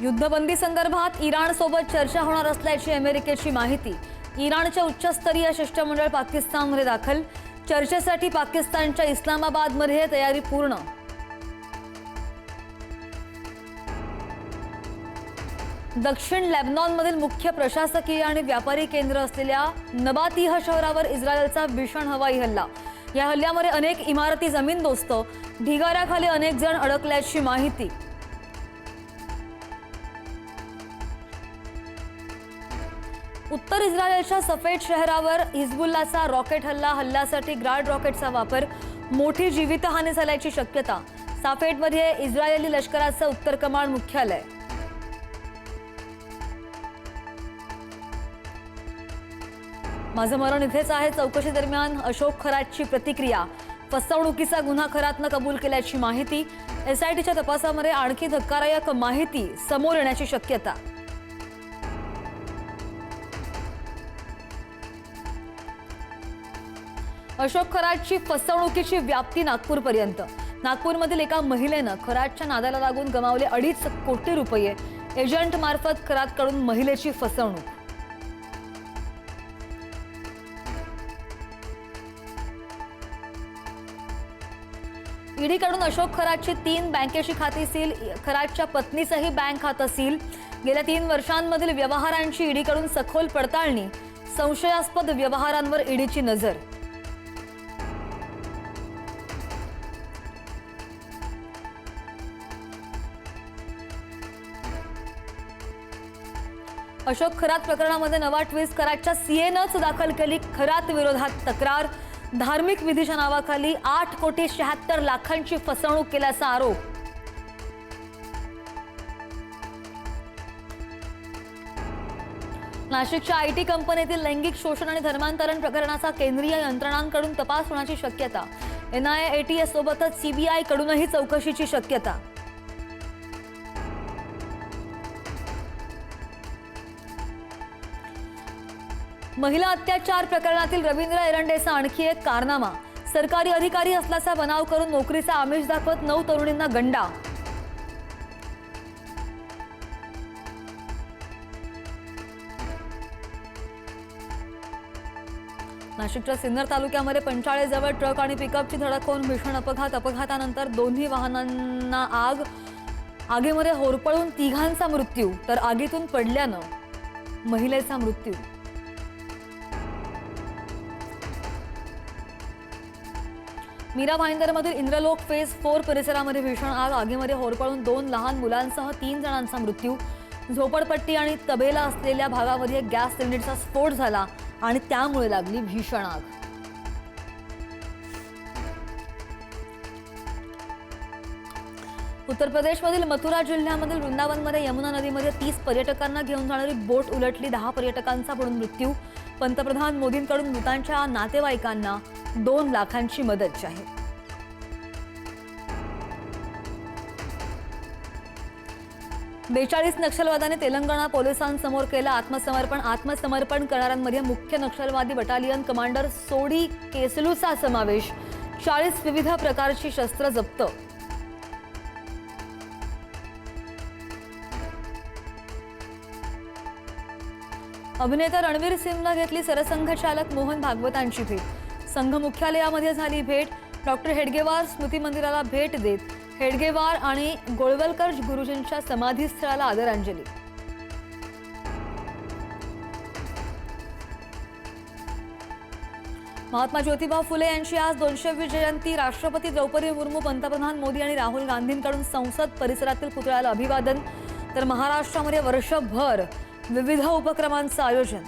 युद्धबंदी संदर्भात इराणसोबत चर्चा होणार असल्याची अमेरिकेची माहिती। इराणच्या उच्चस्तरीय शिष्टमंडळ पाकिस्तानमध्ये दाखल। चर्चेसाठी पाकिस्तानच्या इस्लामाबादमध्ये तयारी पूर्ण। दक्षिण लेबनॉनमधील मुख्य प्रशासकीय आणि व्यापारी केंद्र असलेल्या नबातीह शहरावर इस्रायलचा भीषण हवाई हल्ला। या हल्ल्यामध्ये अनेक इमारती जमीनदोस्त, ढिगाऱ्याखाली अनेक जण अडकल्याची माहिती। उत्तर इस्रायलच्या सफेद शहरावर हिजबुल्लाचा रॉकेट हल्ल्यासाठी ग्राड रॉकेटचा वापर। मोठी जीवितहानी झाल्याची शक्यता। साफेडमध्ये इस्रायली लष्कराचं उत्तर कमांड मुख्यालय। माझं मरण इथेच आहे चौकशी दरम्यान अशोक खरातची प्रतिक्रिया। फसवणुकीचा गुन्हा खरातनं कबूल केल्याची माहिती। एसआयटीच्या तपासामध्ये आणखी धक्कादायक माहिती समोर येण्याची शक्यता। अशोक खरातची फसवणुकीची व्याप्ती नागपूरपर्यंत। नागपूरमधील एका महिलेनं खरातच्या नादाला लागून गमावले 2.5 कोटी रुपये। एजंट मार्फत खरातकडून महिलेची फसवणूक। ईडीकडून अशोक खरातची 3 बँकेची खाती सील। खरातच्या पत्नीचंही बँक खातं सील। गेल्या 3 वर्षांमधील व्यवहारांची ईडीकडून सखोल पडताळणी। संशयास्पद व्यवहारांवर ईडीची नजर। अशोक खरात प्रकरणामध्ये नवा ट्विस्ट। खरातच्या सीएनच दाखल केली खरात विरोधात तक्रार। धार्मिक विधीच्या नावाखाली 8,76,00,000ची फसवणूक केल्याचा आरोप। नाशिकच्या आयटी कंपनीतील लैंगिक शोषण आणि धर्मांतरण प्रकरणाचा केंद्रीय यंत्रणांकडून तपास होण्याची शक्यता। एनआयए एटीएस सोबतच सीबीआय कडूनही चौकशीची शक्यता। महिला अत्याचार प्रकरणातील रवींद्र एरंडेचा आणखी एक कारनामा। सरकारी अधिकारी असल्याचा बनाव करून नोकरीचा आमिष दाखवत 9 तरुणींना गंडा। नाशिकच्या सिन्नर तालुक्यामध्ये पंचाळेजवळ ट्रक आणि पिकअपची धडक होऊन भीषण अपघात। अपघातानंतर दोन्ही वाहनांना आग। आगीमध्ये होरपळून 3घांचा मृत्यू तर आगीतून पडल्यानं महिलेचा मृत्यू। मीरा भाईंदरमधील इंद्रलोक फेज 4 परिसरामध्ये भीषण आग। आगीमध्ये होरपळून 2 लहान मुलांसह 3 जणांचा मृत्यू। झोपडपट्टी आणि तबेला असलेल्या भागामध्ये गॅस सिलेंडरचा स्फोट झाला आणि त्यामुळे लागली भीषण आग। उत्तर प्रदेशमधील मथुरा जिल्ह्यामधील वृंदावनमध्ये यमुना नदीमध्ये 30 पर्यटकांना घेऊन जाणारी बोट उलटली। 10 पर्यटकांचा बुडून मृत्यू। पंतप्रधान मोदींकडून मृतांच्या नातेवाईकांना 2 लाखांची मदत जाहीर। बेचाळीस नक्षलवाद्यांनी तेलंगणा पोलिसांसमोर केलं आत्मसमर्पण। आत्मसमर्पण करणाऱ्यांमध्ये मुख्य नक्षलवादी बटालियन कमांडर सोडी केसलूचा समावेश। 40 विविध प्रकारची शस्त्र जप्त। अभिनेता रणवीर सिंगनं घेतली सरसंघचालक मोहन भागवतांची भेट। संघ मुख्यालयामध्ये झाली भेट। डॉक्टर हेडगेवार स्मृती मंदिराला भेट देत हेडगेवार आणि गोळवलकर गुरुजींच्या समाधीस्थळाला आदरांजली। महात्मा ज्योतिबा फुले यांची आज 200वी जयंती। राष्ट्रपती द्रौपदी मुर्मू, पंतप्रधान मोदी आणि राहुल गांधींकडून संसद परिसरातील पुतळ्याला अभिवादन। तर महाराष्ट्रामध्ये वर्षभर विविध उपक्रमांचं आयोजन।